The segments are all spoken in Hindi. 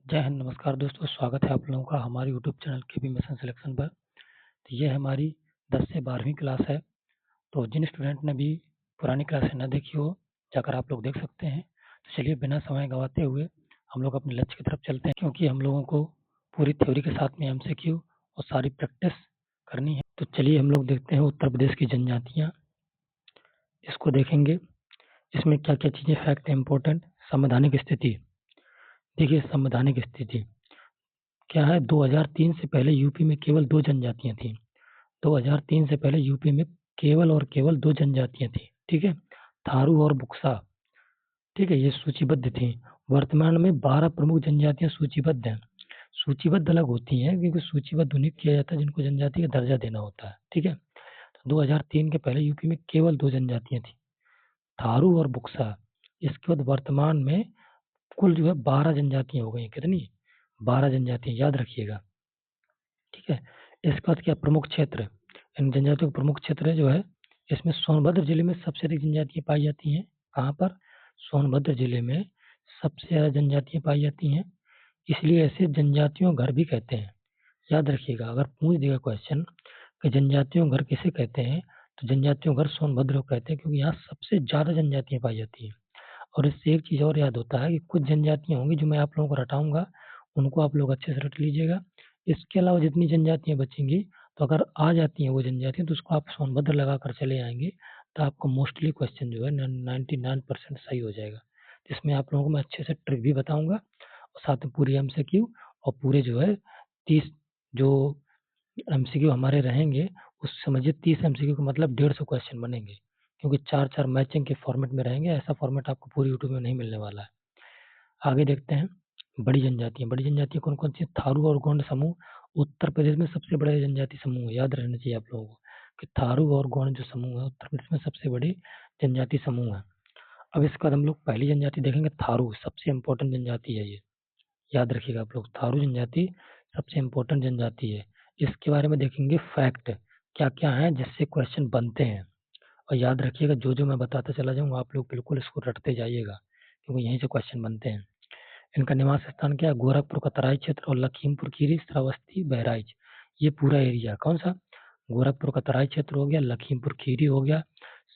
जय हिंद, नमस्कार दोस्तों, स्वागत है आप लोगों का हमारे यूट्यूब चैनल केबी मिशन सिलेक्शन पर। तो ये हमारी 10 से 12वीं क्लास है। तो जिन स्टूडेंट ने भी पुरानी क्लासें न देखी हो, जाकर आप लोग देख सकते हैं। तो चलिए बिना समय गंवाते हुए हम लोग अपने लक्ष्य की तरफ चलते हैं, क्योंकि हम लोगों को पूरी थ्योरी के साथ में एमसीक्यू और सारी प्रैक्टिस करनी है। तो चलिए हम लोग देखते हैं उत्तर प्रदेश की जनजातियाँ, इसको देखेंगे। इसमें क्या क्या चीज़ें फैक्ट है इम्पोर्टेंट। संवैधानिक स्थिति, देखिए संवैधानिक स्थिति क्या है। 2003 से पहले यूपी में केवल 2 जनजातियां थीं। 2003 से पहले यूपी में केवल और केवल 2 जनजातियां थीं, ठीक है, थारू और बुक्सा, ठीक है, ये सूचीबद्ध थी। वर्तमान में 12 प्रमुख जनजातियां सूचीबद्ध हैं। सूचीबद्ध अलग होती हैं, क्योंकि सूचीबद्ध उन्हें किया जाता है जिनको जनजाति का दर्जा देना होता है, ठीक है। तो 2003 के पहले यूपी में केवल 2 जनजातियां थी, थारू और बुक्सा। इसके बाद वर्तमान में कुल जो है 12 जनजातियां हो गई। कितनी? 12 जनजातियां, याद रखिएगा, ठीक है। इसके बाद क्या प्रमुख क्षेत्र, इन जनजातियों के प्रमुख क्षेत्र जो है, इसमें सोनभद्र जिले में सबसे अधिक जनजातियां पाई जाती हैं। कहाँ पर? सोनभद्र जिले में सबसे ज्यादा जनजातियां पाई जाती हैं, इसलिए ऐसे जनजातियों घर भी कहते हैं। याद रखिएगा, अगर पूछ देगा क्वेश्चन कि जनजातियों घर किसे कहते हैं, तो जनजातियों घर सोनभद्र को कहते हैं, क्योंकि यहाँ सबसे ज्यादा जनजातियां पाई जाती हैं। और इससे एक चीज और याद होता है कि कुछ जनजातियां होंगी जो मैं आप लोगों को रटाऊंगा, उनको आप लोग अच्छे से रट लीजिएगा। इसके अलावा जितनी जनजातियां बचेंगी, तो अगर आ जाती हैं वो जनजातियां, तो उसको आप सोनभद्र लगा कर चले आएंगे, तो आपको मोस्टली क्वेश्चन जो है 99% सही हो जाएगा। जिसमें आप लोगों को मैं अच्छे से ट्रिक भी बताऊंगा, और साथ में पूरी एमसीक्यू, और पूरे जो है 30 जो एमसीक्यू हमारे रहेंगे, उस समझिए 30 एमसीक्यू का मतलब 150 क्वेश्चन बनेंगे, क्योंकि 4-4 मैचिंग के फॉर्मेट में रहेंगे। ऐसा फॉर्मेट आपको पूरी यूट्यूब में नहीं मिलने वाला है। आगे देखते हैं बड़ी जनजातियां। बड़ी जनजातियां कौन कौन सी? थारू और गोंड समूह उत्तर प्रदेश में सबसे बड़े जनजाति समूह है। याद रहना चाहिए आप लोगों को कि थारू और गोंड जो समूह है उत्तर प्रदेश में सबसे बड़ी जनजाति समूह है। अब इसके बाद हम लोग पहली जनजाति देखेंगे, थारू, सबसे इंपॉर्टेंट जनजाति है ये। याद रखिएगा आप लोग, थारू जनजाति सबसे इंपॉर्टेंट जनजाति है। इसके बारे में देखेंगे फैक्ट, क्या क्या है जिससे क्वेश्चन बनते हैं। और याद रखिएगा, जो जो मैं बताता चला जाऊंगा आप लोग बिल्कुल इसको रटते जाइएगा, क्योंकि यहीं से क्वेश्चन बनते हैं। इनका निवास स्थान क्या है? गोरखपुर का तराई क्षेत्र और लखीमपुर खीरी, श्रावस्ती, बहराइच, ये पूरा एरिया कौन सा? गोरखपुर का तराई क्षेत्र हो गया, लखीमपुर खीरी हो गया,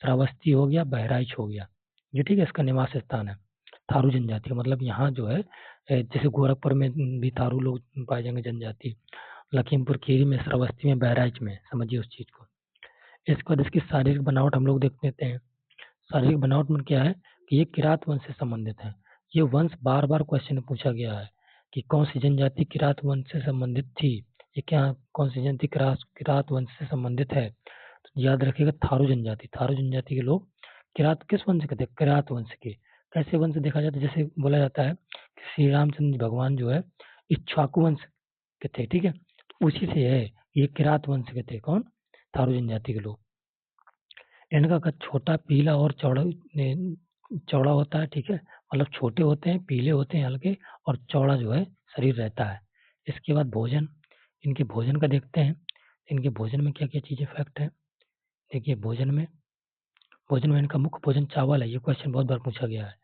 श्रावस्ती हो गया, बहराइच हो गया, ये ठीक है, इसका निवास स्थान है। थारू जनजाति का मतलब यहाँ जो है, जैसे गोरखपुर में भी थारू लोग पाए जाएंगे जनजाति, लखीमपुर खीरी में, श्रावस्ती में, बहराइच में, समझिए उस चीज को। इसके बाद इसकी शारीरिक बनावट हम लोग देख लेते हैं। शारीरिक बनावट में क्या है कि ये किरात वंश से संबंधित है। ये वंश बार बार क्वेश्चन में पूछा गया है कि कौन सी जनजाति किरात वंश से संबंधित थी। ये क्या, कौन सी जनजाति किरात वंश से संबंधित है? तो याद रखिएगा, थारू जनजाति। थारू जनजाति के लोग किरात किस वंश के थे? किरात वंश के। कैसे वंश देखा जाता है? जैसे बोला जाता है कि श्री रामचंद्र भगवान जो है इक्ष्वाकु वंश के थे, ठीक है, तो उसी से है, ये किरात वंश के थे। कौन? थारू जनजाति के लोग। इनका कद छोटा, पीला और चौड़ा होता है, ठीक है, मतलब छोटे होते हैं, पीले होते हैं हल्के, और चौड़ा जो है शरीर रहता है। इसके बाद भोजन, इनके भोजन का देखते हैं। इनके भोजन में क्या क्या चीजें फैक्ट है। देखिए भोजन में इनका मुख्य भोजन चावल है। ये क्वेश्चन बहुत बार पूछा गया है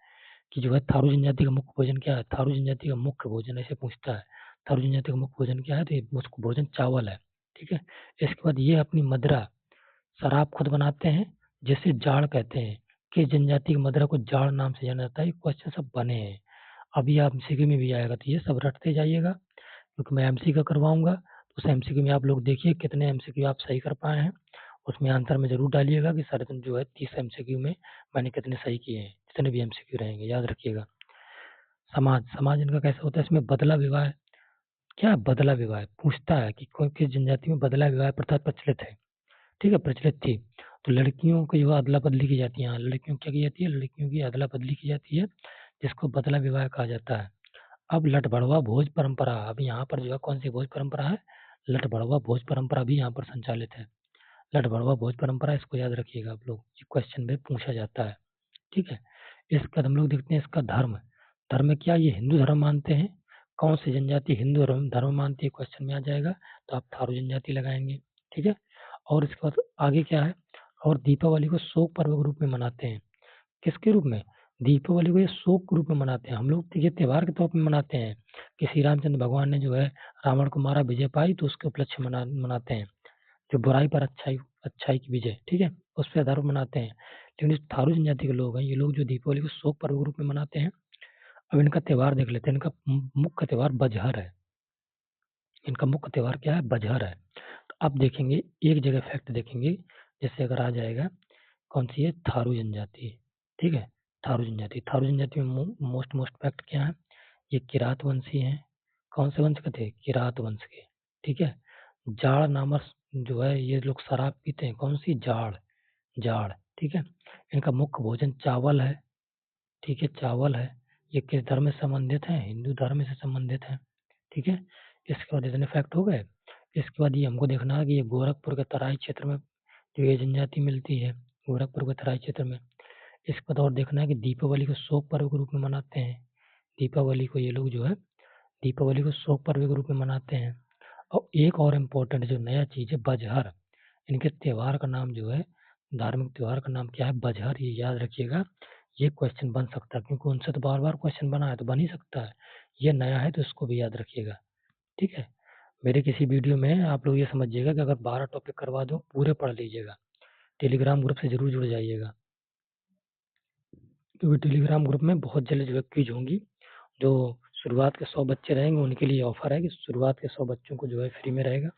कि जो है थारू जनजाति का मुख्य भोजन क्या है। थारू जनजाति का मुख्य भोजन ऐसे पूछता है, थारू जनजाति का मुख्य भोजन क्या है, तो ये मुख्य भोजन चावल है, ठीक है। इसके बाद ये अपनी मदिरा, शराब खुद बनाते हैं, जिसे जाड़ कहते हैं। किस जनजाति की मदिरा को जाड़ नाम से जाना जाता है? ये क्वेश्चन सब बने हैं, अभी आप एमसीक्यू में भी आएगा, तो ये सब रटते जाइएगा, क्योंकि मैं एमसीक्यू करवाऊंगा। तो उस एमसीक्यू में आप लोग देखिए कितने एमसीक्यू आप सही कर पाए हैं, उसमें आंसर में जरूर डालिएगा कि सारे दिन जो है 30 एमसीक्यू में मैंने कितने सही किए हैं। जितने भी एमसीक्यू रहेंगे याद रखिएगा। समाज इनका कैसा होता है? इसमें बदला विवाह, क्या बदला विवाह पूछता है कि कोई किस जनजाति में बदला विवाह प्रथा प्रचलित है, ठीक है, प्रचलित थी। तो लड़कियों की जो अदला बदली की जाती है, लड़कियों क्या की जाती है? लड़कियों की अदला बदली की जाती है, जिसको बदला विवाह कहा जाता है। अब लठभड़वा भोज परंपरा, अब यहाँ पर जो है कौन सी भोज परंपरा है? लठभड़वा भोज परंपरा भी यहाँ पर संचालित है। लठभड़वा भोज परंपरा, इसको याद रखिएगा आप लोग, ये क्वेश्चन में पूछा जाता है, ठीक है। इसका हम लोग देखते हैं इसका धर्म। धर्म में क्या ये हिंदू धर्म मानते हैं? कौन सी जनजाति हिंदू धर्म मानती है? क्वेश्चन में आ जाएगा, तो आप थारू जनजाति लगाएंगे, ठीक है। और इसके बाद आगे क्या है? और दीपावली को शोक पर्व के रूप में मनाते हैं। किसके रूप में? दीपावली को ये शोक के रूप में मनाते हैं। हम लोग तो ये त्योहार के तौर पर मनाते हैं, कि श्री रामचंद्र भगवान ने जो है रावण को मारा, विजय पाई, तो उसके उपलक्ष्य मनाते हैं, जो बुराई पर अच्छाई की विजय, ठीक है, उस पर आधार पर मनाते हैं। लेकिन जो थारू जनजाति के लोग हैं, ये लोग जो दीपावली को शोक पर्व के रूप में मनाते हैं। अब इनका त्योहार देख लेते हैं। इनका मुख्य त्योहार बजहर है। इनका मुख्य त्योहार क्या है? बजहर है। तो अब देखेंगे एक जगह फैक्ट देखेंगे, जैसे अगर आ जाएगा कौन सी है? थारू जनजाति, ठीक है, थारू जनजाति। थारू जनजाति में मोस्ट फैक्ट क्या है? ये किरात वंशी हैं। कौन से वंश के थे? किरात वंश के, ठीक है। जाड़ नामक जो है ये लोग शराब पीते हैं। कौन सी? जाड़, जाड़, ठीक है। इनका मुख्य भोजन चावल है, ठीक है, चावल है। ये किस धर्म से संबंधित है? हिंदू धर्म से संबंधित है, ठीक है। इसके बाद इतने फैक्ट हो गए। इसके बाद ये हमको देखना है कि ये गोरखपुर के तराई क्षेत्र में जो ये जनजाति मिलती है, गोरखपुर के तराई क्षेत्र में। इसके बाद और देखना है कि दीपावली को शोक पर्व के रूप में मनाते हैं। दीपावली को ये लोग जो है दीपावली को शोक पर्व के रूप में मनाते हैं। और एक और इम्पोर्टेंट जो नया चीज है, बजहर। इनके त्योहार का नाम जो है, धार्मिक त्योहार का नाम क्या है? बजहर। ये याद रखिएगा, ये क्वेश्चन बन सकता है, क्योंकि उनसे तो बार बार क्वेश्चन बना है, तो बन ही सकता है। ये नया है तो इसको भी याद रखिएगा, ठीक है। मेरे किसी वीडियो में आप लोग ये समझिएगा कि अगर 12 टॉपिक करवा दो, पूरे पढ़ लीजिएगा। टेलीग्राम ग्रुप से जरूर जुड़ जाइएगा, क्योंकि टेलीग्राम ग्रुप में बहुत जल्द जो क्विज होंगी। जो शुरुआत के 100 बच्चे रहेंगे उनके लिए ऑफर है कि शुरुआत के 100 बच्चों को जो है फ्री में रहेगा।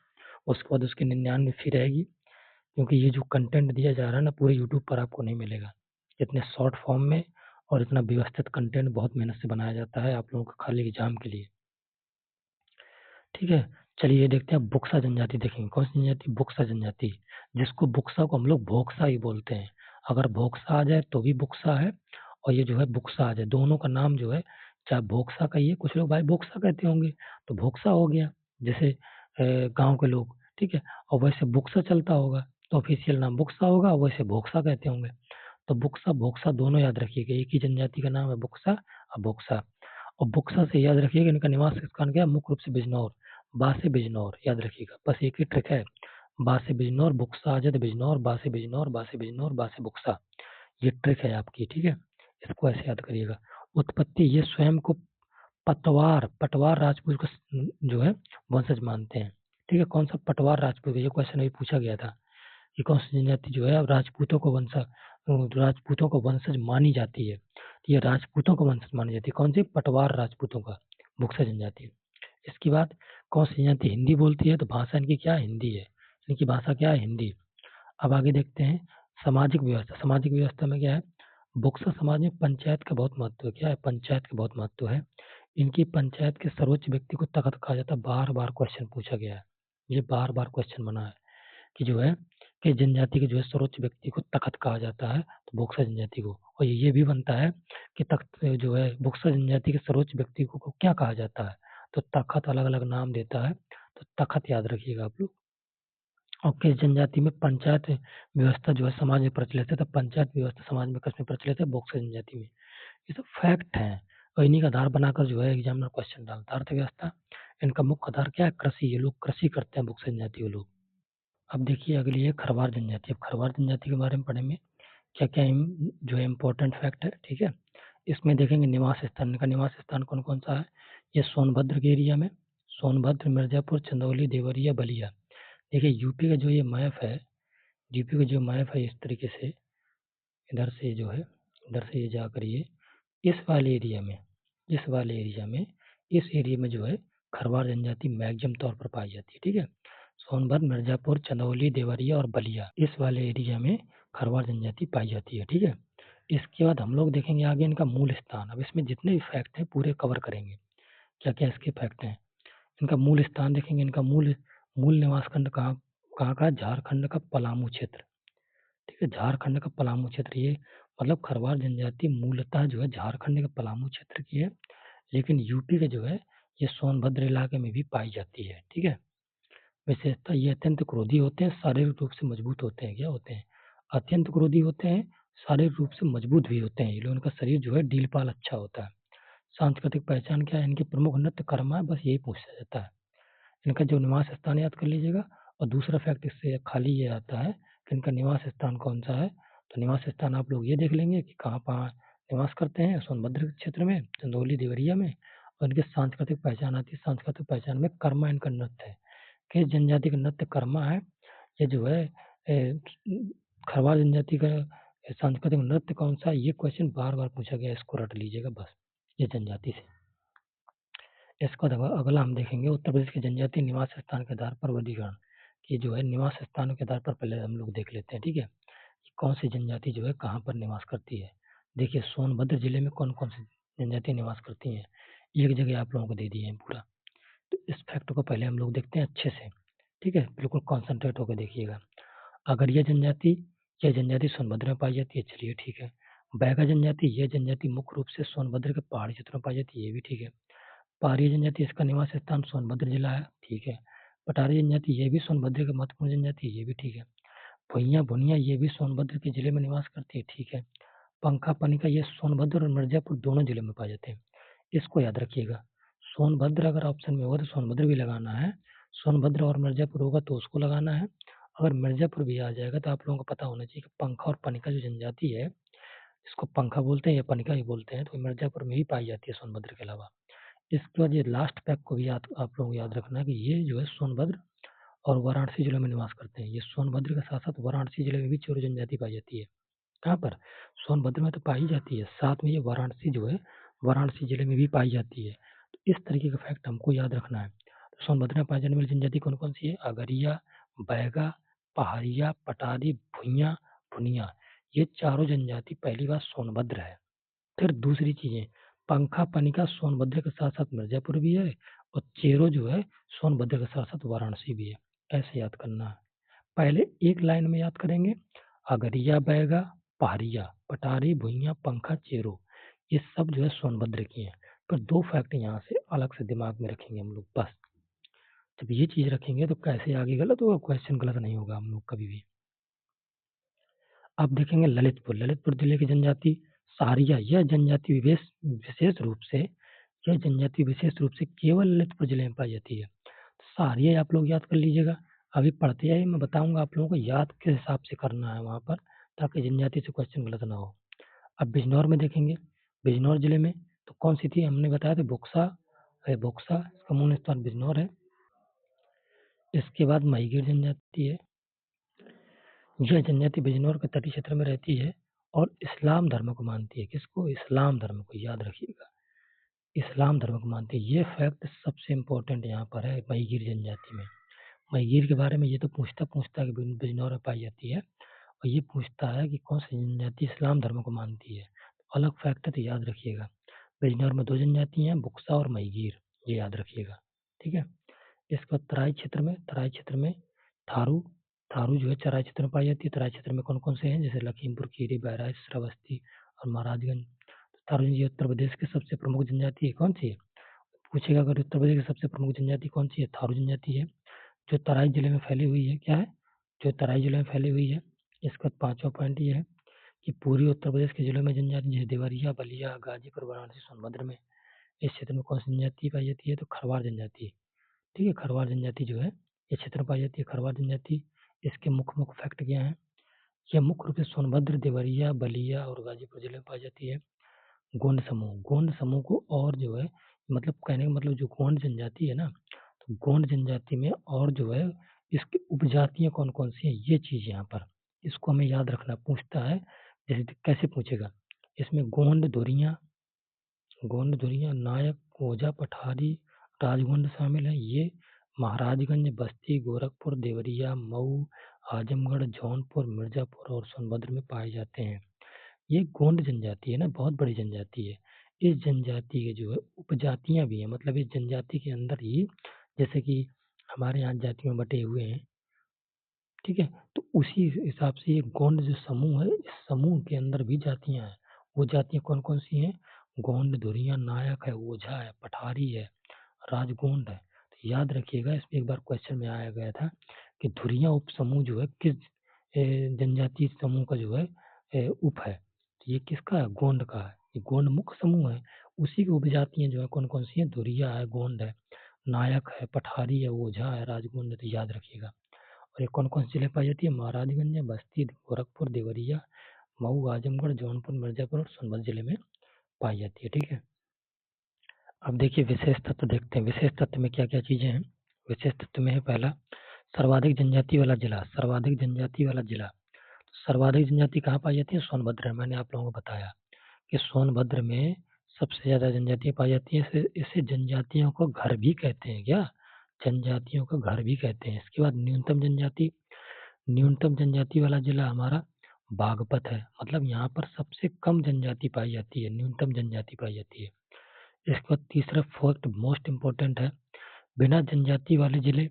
उसके बाद उसकी 99 फी रहेगी, क्योंकि ये जो कंटेंट दिया जा रहा है ना, पूरे यूट्यूब पर आपको नहीं मिलेगा इतने शॉर्ट फॉर्म में। और इतना व्यवस्थित कंटेंट बहुत मेहनत से बनाया जाता है आप लोगों के खाली एग्जाम के लिए, ठीक है। चलिए देखते हैं बुक्सा जनजाति देखेंगे। कौन सी जनजाति? बुक्सा जनजाति, जिसको बुक्सा को हम लोग भोक्सा ही बोलते हैं। अगर भोक्सा आ जाए तो भी बुक्सा है, और ये जो है बुक्सा आ जाए, दोनों का नाम जो है, चाहे भोक्सा कहिए, कुछ लोग भाई भोक्सा कहते होंगे, तो भोक्सा हो गया, जैसे गांव के लोग, ठीक है। और वैसे बुक्सा चलता होगा तो ऑफिशियल नाम बुक्सा होगा, और वैसे भोक्सा कहते होंगे। तो बुक्सा भोक्सा दोनों याद रखिएगा, एक ही जनजाति का नाम है बुक्सा और भोक्सा। और बुक्सा से याद रखिएगा इनका निवास स्थान क्या है? मुख्य रूप से बिजनौर, बासे बिजनौर, याद रखिएगा। बस एक ही ट्रिक है, बासे बिजनौर, बुक्सा आ जाए तो बिजनौर, बासे बिजनौर, बासे बिजनौर, बासे बुक्सा, ये ट्रिक है आपकी, ठीक है। इसको ऐसे याद करिएगा। उत्पत्ति, ये स्वयं को पटवार राजपूत का जो है वंशज मानते हैं, ठीक है। कौन सा? पटवार राजपूत, ये क्वेश्चन अभी पूछा गया था कि कौन सी जनजाति जो है राजपूतों को वंशज मानी जाती है। तो ये राजपूतों को वंशज मानी जाती है। कौन सी? पटवार राजपूतों का, बुक्सा जनजाति। इसके बाद कौन सी जनजाति हिंदी बोलती है? तो भाषा इनकी क्या है? हिंदी है। इनकी भाषा क्या है? हिंदी। अब आगे देखते हैं सामाजिक व्यवस्था। सामाजिक व्यवस्था में क्या है? बुक्सा समाज में पंचायत का बहुत महत्व है। क्या है? पंचायत का बहुत महत्व है। इनकी पंचायत के सर्वोच्च व्यक्ति को तख्त कहा जाता है। बार बार क्वेश्चन पूछा गया है, ये बार बार क्वेश्चन बना है कि जो है कि जनजाति के जो है सर्वोच्च व्यक्ति को तख्त कहा जाता है, तो बुक्सा जनजाति को। और ये भी बनता है कि तख्त जो है बुक्सा जनजाति के सर्वोच्च व्यक्ति को क्या कहा जाता है? तो तख्त अलग अलग नाम देता है, तो तख्त याद रखिएगा आप लोग। और किस जनजाति में पंचायत व्यवस्था जो है समाज में प्रचलित है? तो पंचायत व्यवस्था समाज में किस में प्रचलित है? बुक्सा जनजाति में। ये सब फैक्ट हैं, और इन्हीं का आधार बनाकर जो है एग्जामिनर क्वेश्चन डालता है। अर्थव्यवस्था, इनका मुख्य आधार क्या है? कृषि। ये लोग कृषि करते हैं, बुक्सा जनजाति के लोग। अब देखिए अगली है खरवार जनजाति। अब खरवार जनजाति के बारे में पढ़ेंगे क्या क्या जो है इम्पोर्टेंट फैक्ट है, ठीक है। इसमें देखेंगे निवास स्थान। इनका निवास स्थान कौन कौन सा है? ये सोनभद्र के एरिया में, सोनभद्र, मिर्जापुर, चंदौली, देवरिया, बलिया। देखिए यूपी का जो ये मैप है, यूपी का जो मैप है, इस तरीके से इधर से जो है, इधर से ये जा करिए इस वाले एरिया में, इस एरिया में जो है खरवार जनजाति मैक्सिमम तौर पर पाई जाती है, ठीक है। सोनभद्र, मिर्जापुर, चंदौली, देवरिया और बलिया, इस वाले एरिया में खरवार जनजाति पाई जाती है, ठीक है। इसके बाद हम लोग देखेंगे आगे इनका मूल स्थान। अब इसमें जितने भी फैक्ट हैं पूरे कवर करेंगे, क्या क्या इसके फैक्ट हैं। इनका मूल स्थान देखेंगे। इनका मूल मूल निवास खंड कहाँ कहाँ का? झारखंड का पलामू क्षेत्र, ठीक है। झारखंड का पलामू क्षेत्र, ये मतलब खरवार जनजाति मूलतः जो है झारखंड के पलामू क्षेत्र की है, लेकिन यूपी के जो है ये सोनभद्र इलाके में भी पाई जाती है, ठीक है। विशेषता, ये अत्यंत क्रोधी होते हैं, शारीरिक रूप से मजबूत होते हैं। क्या होते हैं? अत्यंत क्रोधी होते हैं, शारीरिक रूप से मजबूत भी होते हैं। ये लोगों का शरीर जो है डीलपाल अच्छा होता है। सांस्कृतिक पहचान क्या है? इनकी प्रमुख नृत्य कर्मा है, बस यही पूछा जाता है। इनका जो निवास स्थान याद कर लीजिएगा। और दूसरा फैक्ट इससे खाली ये आता है कि इनका निवास स्थान कौन सा है। तो निवास स्थान आप लोग ये देख लेंगे कि कहाँ निवास करते हैं। सोनभद्र क्षेत्र में, चंदौली, देवरिया में, और इनकी सांस्कृतिक पहचान आती है। सांस्कृतिक पहचान में कर्मा इनका नृत्य है। किस जनजाति का नृत्य कर्मा है? ये जो है खरवार जनजाति का सांस्कृतिक नृत्य कौन सा है? ये क्वेश्चन बार बार पूछा गया, इसको रट लीजिएगा बस, ये जनजाति से। इसका अगला हम देखेंगे उत्तर प्रदेश के जनजातीय निवास स्थान के आधार पर वर्गीकरण, कि जो है निवास स्थानों के आधार पर पहले हम लोग देख लेते हैं। ठीक है, कौन सी जनजाति जो है कहाँ पर निवास करती है। देखिए सोनभद्र जिले में कौन कौन सी जनजाति निवास करती हैं, एक जगह आप लोगों को दे दिए हैं पूरा। तो इस फैक्ट को पहले हम लोग देखते हैं अच्छे से। ठीक है, बिल्कुल कॉन्सेंट्रेट होकर देखिएगा। अगर यह जनजाति सोनभद्र में पाई जाती है, चलिए ठीक है। बैगा जनजाति, यह जनजाति मुख्य रूप से सोनभद्र के पहाड़ी क्षेत्रों में पाई जाती है, ये भी ठीक है। पारी जनजाति, इसका निवास स्थान सोनभद्र जिला है, ठीक है। पटारी जनजाति, ये भी सोनभद्र की महत्वपूर्ण जनजाति है, ये भी ठीक है। भुइयां भुनिया, ये भी सोनभद्र के जिले में निवास करती है, ठीक है। पंखा पनिका, ये सोनभद्र और मिर्जापुर दोनों जिलों में पाए जाते हैं, इसको याद रखिएगा। सोनभद्र अगर ऑप्शन में होगा तो सोनभद्र भी लगाना है, सोनभद्र और मिर्जापुर होगा तो उसको लगाना है। अगर मिर्जापुर भी आ जाएगा तो आप लोगों को पता होना चाहिए कि पंखा और पनिका जो जनजाति है, इसको पंखा बोलते हैं या पनिका ही बोलते हैं, तो मिर्जापुर में ही पाई जाती है सोनभद्र के अलावा। इसके बाद ये लास्ट फैक्ट को भी आप लोगों को याद रखना है कि ये जो है सोनभद्र और वाराणसी जिले में निवास करते हैं। ये सोनभद्र के साथ साथ वाराणसी जिले में भी चोर जनजाति पाई जाती है। कहाँ पर? सोनभद्र में तो पाई जाती है, साथ में ये वाराणसी जो है वाराणसी जिले में भी पाई जाती है। तो इस तरीके का फैक्ट हमको याद रखना है। तो सोनभद्र में पाई जाने वाली जनजाति कौन कौन सी है? अगरिया, बैगा, पहाड़िया, पटारी, भुइयां, भुनिया, ये चारों जनजाति पहली बार सोनभद्र है। फिर दूसरी चीजें, पंखा पनिका सोनभद्र के साथ साथ मिर्जापुर भी है, और चेरो जो है सोनभद्र के साथ साथ वाराणसी भी है। ऐसे याद करना है। पहले एक लाइन में याद करेंगे, अगरिया, बैगा, पहाड़िया, पटारी, भुइयां, पंखा, चेरो, ये सब जो है सोनभद्र की हैं। फिर दो फैक्ट यहाँ से अलग से दिमाग में रखेंगे हम लोग बस। जब ये चीज रखेंगे तो कैसे आगे गलत होगा, क्वेश्चन गलत नहीं होगा हम लोग कभी भी। अब देखेंगे ललितपुर जिले की जनजाति सहारिया, यह जनजाति विशेष रूप से केवल ललितपुर जिले में पाई जाती है। सहारिया आप लोग याद कर लीजिएगा, अभी पढ़ते आइए, मैं बताऊंगा आप लोगों को याद किस हिसाब से करना है वहां पर, ताकि जनजाति से क्वेश्चन गलत ना हो। अब बिजनौर में देखेंगे, बिजनौर जिले में तो कौन सी थी, हमने बताया था बोक्सा, इसका मूल स्थान बिजनौर है। इसके बाद महिगिर जनजाति है, यह जनजाति बिजनौर के तटीय क्षेत्र में रहती है और इस्लाम धर्म को मानती है। किसको? इस्लाम धर्म को, याद रखिएगा, इस्लाम धर्म को मानती है। ये फैक्ट सबसे इम्पोर्टेंट यहाँ पर है महिगिर जनजाति में। महिगिर के बारे में ये तो पूछता है कि बिजनौर में पाई जाती है, और ये पूछता है कि कौन सी जनजाति इस्लाम धर्म को मानती है। अलग फैक्ट है तो याद रखिएगा। बिजनौर में दो जनजाति हैं, बुक्सा और महिगिर, ये याद रखिएगा। ठीक है, इसके बाद तराई क्षेत्र में थारू, जो है चराई क्षेत्र में पाई जाती है। तराई क्षेत्र में कौन कौन से हैं? जैसे लखीमपुर खीरी, बहराइच, श्रावस्ती और महाराजगंज। थारू जी उत्तर प्रदेश की सबसे प्रमुख जनजाति है, कौन सी है? पूछेगा अगर उत्तर प्रदेश की सबसे प्रमुख जनजाति कौन सी है, थारू जनजाति है, जो तराई जिले में फैली हुई है। क्या है? जो तराई जिले में फैली हुई है। इसका पांचवा पॉइंट ये है कि पूर्वी उत्तर प्रदेश के जिलों में जनजाति जैसे देवरिया, बलिया, गाजीपुर, वाराणसी, सोनभद्र में इस क्षेत्र में कौन सी जनजाति पाई जाती है? तो खरवार जनजाति। ठीक है, खरवार जनजाति जो है ये क्षेत्र पाई जाती है, खरवार जनजाति। इसके मुख्य फैक्ट क्या है? यह मुख्य रूप से सोनभद्र, देवरिया, बलिया और गाजीपुर जिले में पाई जाती है। गोंड समूह को और जो है, मतलब कहने का मतलब जो गोंड जनजाति है ना, तो गोंड जनजाति में और जो है इसकी उपजातियां कौन कौन सी हैं, ये चीज यहाँ पर इसको हमें याद रखना। पूछता है जैसे कैसे पूछेगा, इसमें गोंड धुरिया, नायक, ओझा, पठारी, राजगोंड शामिल है। ये महाराजगंज, बस्ती, गोरखपुर, देवरिया, मऊ, आजमगढ़, जौनपुर, मिर्जापुर और सोनभद्र में पाए जाते हैं। ये गोंड जनजाति है ना, बहुत बड़ी जनजाति है। इस जनजाति के जो है उपजातियां भी हैं, मतलब इस जनजाति के अंदर ही जैसे कि हमारे यहाँ जातियों में बटे हुए हैं। ठीक है, तो उसी हिसाब से ये गोंड जो समूह है, इस समूह के अंदर भी जातियां हैं। वो जातियां कौन कौन सी हैं? गोंड, धुरिया, नायक है, ओझा है, पठारी है, राजगोंड है। तो याद रखिएगा, इसमें एक बार क्वेश्चन में आया गया था कि धुरिया उप समूह जो है किस जनजाति समूह का जो है उप है, तो ये किसका है? गोंड का है। ये गोंड मुख्य समूह है, उसी की उपजातियां जो है कौन कौन सी हैं? धुरिया है, गोंड है, नायक है, पठारी है, ओझा है, राजगोंड है। तो याद रखिएगा। और ये कौन कौन सी जिले पाई जाती है? महाराजगंज, बस्ती, गोरखपुर, देवरिया, मऊ, आजमगढ़, जौनपुर, मिर्जापुर और सोनभद्र जिले में पाई जाती है। ठीक है, अब देखिए विशेष तत्व देखते हैं। विशेष तत्व में क्या क्या चीजें हैं। विशेष तत्व में है पहला सर्वाधिक जनजाति वाला जिला। सर्वाधिक जनजाति वाला जिला, सर्वाधिक जनजाति कहाँ पाई जाती है? सोनभद्र में। मैंने आप लोगों को बताया कि सोनभद्र में सबसे ज्यादा जनजातियां पाई जाती है। इसे जनजातियों को घर भी कहते हैं। क्या? जनजातियों को घर भी कहते हैं। इसके बाद न्यूनतम जनजाति वाला जिला हमारा बागपत है। मतलब यहाँ पर सबसे कम जनजाति पाई जाती है, न्यूनतम जनजाति पाई जाती है। इसके बाद तीसरा फर्स्ट मोस्ट इम्पोर्टेंट है बिना जनजाति वाले जिले।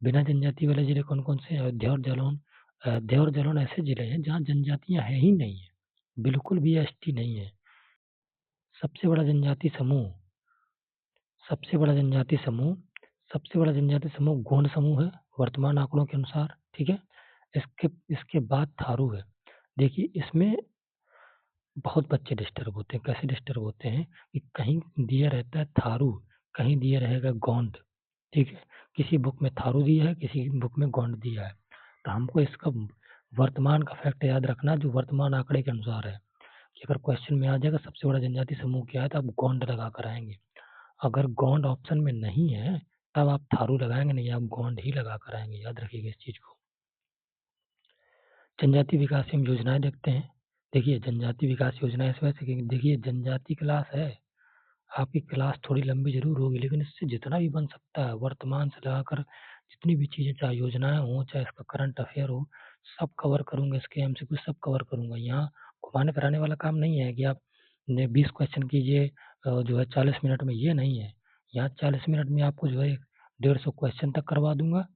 बिना जनजाति वाले जिले कौन कौन से? अयोध्या और जालौन। अयोध्या और जालौन ऐसे जिले हैं जहाँ जनजातियां है ही नहीं है, बिल्कुल भी एसटी नहीं है। सबसे बड़ा जनजाति समूह, सबसे बड़ा जनजाति समूह, सबसे बड़ा जनजाति समूह गोंड समूह है वर्तमान आंकड़ों के अनुसार। ठीक है। इसके इसके बाद थारू है। देखिए इसमें बहुत बच्चे डिस्टर्ब होते हैं। कैसे डिस्टर्ब होते हैं कि कहीं दिया रहता है थारू, कहीं दिया रहेगा गोंड। ठीक है। किसी बुक में थारू दिया है, किसी बुक में गोंड दिया है। तो हमको इसका वर्तमान का फैक्ट याद रखना जो वर्तमान आंकड़े के अनुसार है कि अगर क्वेश्चन में आ जाएगा सबसे बड़ा जनजाति समूह क्या है तो आप गोंड लगा कर आएंगे। अगर गोंड ऑप्शन में नहीं है तब आप थारू लगाएंगे, नहीं आप गोंड ही लगा कर आएंगे। याद रखिएगा इस चीज को। जनजाति विकास एवं योजनाएं देखते हैं। देखिए जनजाति विकास योजना इस वजह से कि देखिए जनजाति क्लास है, आपकी क्लास थोड़ी लंबी जरूर होगी लेकिन इससे जितना भी बन सकता है वर्तमान से लगाकर जितनी भी चीजें, चाहे योजनाएं हो चाहे इसका करंट अफेयर हो, सब कवर करूंगा। इसके एमसीक्यू सब कवर करूंगा। यहाँ घुमाने फिराने वाला काम नहीं है कि आप 20 क्वेश्चन कीजिए जो है 40 मिनट में, ये नहीं है। यहाँ 40 मिनट में आपको जो है 150 क्वेश्चन तक करवा दूंगा।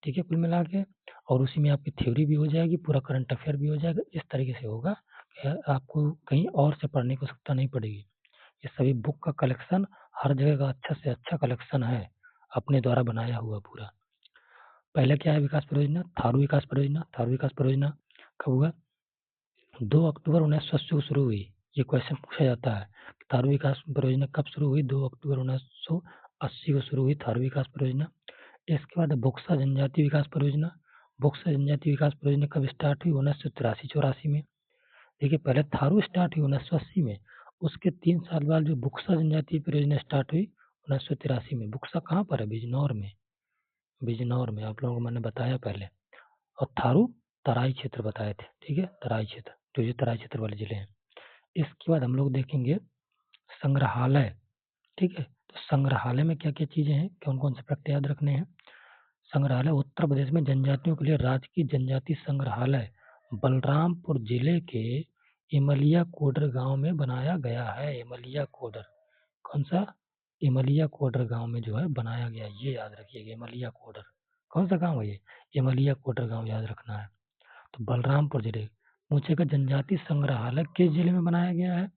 ठीक है, कुल मिला के। और उसी में आपकी थ्योरी भी हो जाएगी, पूरा करंट अफेयर भी हो जाएगा। इस तरीके से होगा कि आपको कहीं और से पढ़ने की आवश्यकता नहीं पड़ेगी। ये सभी बुक का कलेक्शन हर जगह का अच्छा से अच्छा कलेक्शन है, अपने द्वारा बनाया हुआ पूरा। पहले क्या है? विकास परियोजना, थारू विकास परियोजना। थारू विकास परियोजना कब हुआ? 2 अक्टूबर 1980 को शुरू हुई। ये क्वेश्चन पूछा जाता है कि थारू विकास परियोजना कब शुरू हुई? 2 अक्टूबर 1980 को शुरू हुई थारू विकास परियोजना। इसके बाद बुक्सा जनजाति विकास परियोजना। बुक्सा जनजाति विकास परियोजना कब स्टार्ट हुई? 1983-84 में। देखिए पहले थारू स्टार्ट हुई 1980 में, उसके 3 साल बाद जो बुक्सा जनजाति परियोजना स्टार्ट हुई 1983 में। बुक्सा कहाँ पर है? बिजनौर में। बिजनौर में आप लोगों को मैंने बताया पहले। और थारू तराई क्षेत्र बताए थे। ठीक है, तराई क्षेत्र, तो ये तराई क्षेत्र वाले जिले हैं। इसके बाद हम लोग देखेंगे संग्रहालय। ठीक है, तो संग्रहालय में क्या क्या चीजें हैं, कौन कौन से फैक्ट याद रखने हैं। संग्रहालय उत्तर प्रदेश में जनजातियों के लिए राजकीय जनजाति संग्रहालय बलरामपुर जिले के इमलिया कोडर गांव में बनाया गया है। इमलिया कोडर, कौन सा? इमलिया कोडर गांव में जो है बनाया गया, ये याद रखिएगा। इमलिया कोडर कौन सा गांव है? ये इमलिया कोडर गांव याद रखना है। तो बलरामपुर जिले। पूछेगा जनजाति संग्रहालय किस जिले में बनाया गया है,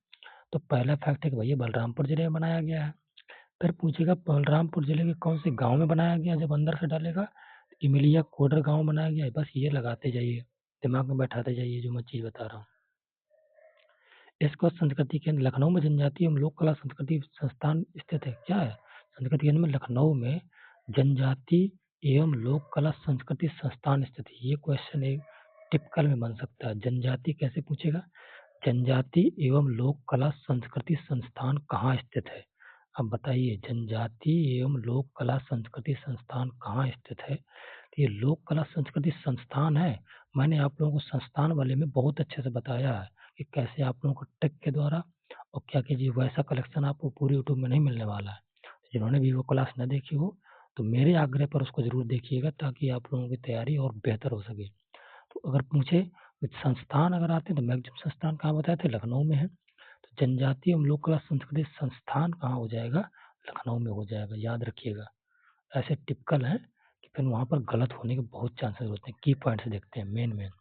तो पहला फैक्ट है कि भैया बलरामपुर जिले में बनाया गया है। फिर पूछेगा बलरामपुर जिले के कौन से गांव में बनाया गया, जब अंदर से डालेगा इमिलिया कोडर गांव बनाया गया है। बस ये लगाते जाइए, दिमाग में बैठाते जाइए जो मैं चीज बता रहा हूँ। इसके बाद संस्कृति केंद्र लखनऊ में जनजाति एवं लोक कला संस्कृति संस्थान स्थित है। क्या है? संस्कृति केंद्र में लखनऊ में जनजाति एवं लोक कला संस्कृति संस्थान स्थित है। ये क्वेश्चन एक टिपिकल में बन सकता है। जनजाति कैसे पूछेगा? जनजाति एवं लोक कला संस्कृति संस्थान कहाँ स्थित है? अब बताइए, जनजाति एवं लोक कला संस्कृति संस्थान कहाँ स्थित है? तो ये लोक कला संस्कृति संस्थान है। मैंने आप लोगों को संस्थान वाले में बहुत अच्छे से बताया है कि कैसे आप लोगों को ट्रिक के द्वारा और क्या कीजिए, वैसा कलेक्शन आपको पूरी यूट्यूब में नहीं मिलने वाला है। जिन्होंने भी वो क्लास न देखी हो तो मेरे आग्रह पर उसको जरूर देखिएगा ताकि आप लोगों की तैयारी और बेहतर हो सके। तो अगर पूछे संस्थान अगर आते हैं तो मैग्जिम संस्थान कहाँ बताए थे? लखनऊ में है। तो जनजाति एवं लोक कला संस्कृति संस्थान कहाँ हो जाएगा? लखनऊ में हो जाएगा। याद रखिएगा। ऐसे टिपिकल है कि फिर वहां पर गलत होने के बहुत चांसेस होते हैं। की पॉइंट्स देखते हैं मेन।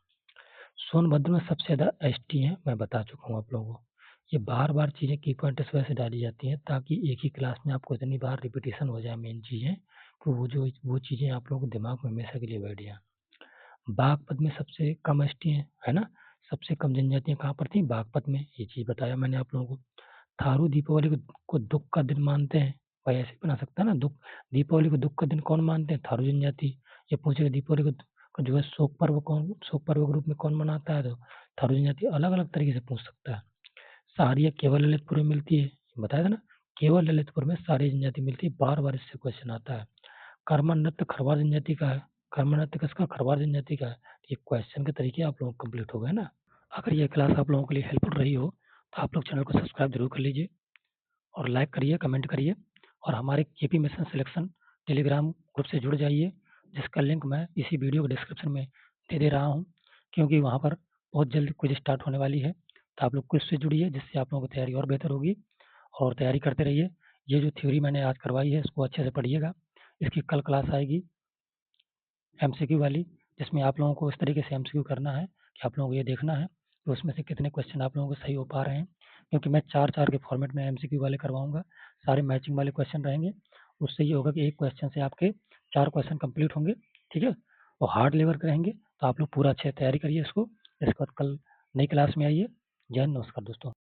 सोनभद्र में सबसे ज्यादा एसटी हैं, मैं बता चुका हूँ आप लोगों को। ये बार बार चीजें की पॉइंट इस वजह से डाली जाती हैं ताकि एक ही क्लास में आपको इतनी बार रिपीटेशन हो जाए मेन चीजें, तो वो चीजें आप लोगों के दिमाग में हमेशा के लिए बैठ जाए। बागपत में सबसे कम एसटी है ना, सबसे कम जनजातियां कहाँ पर थी? बागपत में। ये चीज बताया मैंने आप लोगों को। थारू दीपावली को दुख का दिन मानते हैं। भाई ऐसे बना सकता है ना, दुख दीपावली को दुख का दिन कौन मानते हैं? थारू जनजाति। ये पूछेगा दीपावली को जो है शोक पर्व के रूप में कौन मनाता है, तो थारू जनजाति। अलग अलग तरीके से पूछ सकता है। सहारिया केवल ललितपुर में मिलती है, बताया था ना। केवल ललितपुर में सारी जनजाति मिलती है, बार-बार इससे क्वेश्चन आता है। कर्मन नृत्य खरवार जनजाति का है। कर्मन नृत्य किसका? खरवार जनजाति का है। ये क्वेश्चन के तरीके आप लोगों को कंप्लीट हो गए ना। अगर ये क्लास आप लोगों के लिए हेल्पफुल रही हो तो आप लोग चैनल को सब्सक्राइब जरूर कर लीजिए और लाइक करिए, कमेंट करिए और हमारे KP mission selection Telegram group से जुड़ जाइए, जिसका लिंक मैं इसी वीडियो के डिस्क्रिप्शन में दे रहा हूँ, क्योंकि वहाँ पर बहुत जल्द क्विज स्टार्ट होने वाली है। तो आप लोग क्विज से जुड़िए, जिससे आप लोगों की तैयारी और बेहतर होगी और तैयारी करते रहिए। ये जो थ्योरी मैंने आज करवाई है इसको अच्छे से पढ़िएगा। इसकी कल क्लास आएगी एमसीक्यू वाली, जिसमें आप लोगों को इस तरीके से एमसीक्यू करना है कि आप लोगों को ये देखना है कि उसमें से कितने क्वेश्चन आप लोगों को सही हो पा रहे हैं, क्योंकि मैं 4-4 के फॉर्मेट में एमसीक्यू वाले करवाऊंगा। सारे मैचिंग वाले क्वेश्चन रहेंगे। उससे ये होगा कि एक क्वेश्चन से आपके 4 क्वेश्चन कंप्लीट होंगे, ठीक है। और हार्ड लेवल के रहेंगे, तो आप लोग पूरा अच्छे से तैयारी करिए इसको। इसके बाद कल नई क्लास में आइए। जय हिंद, नमस्कार दोस्तों।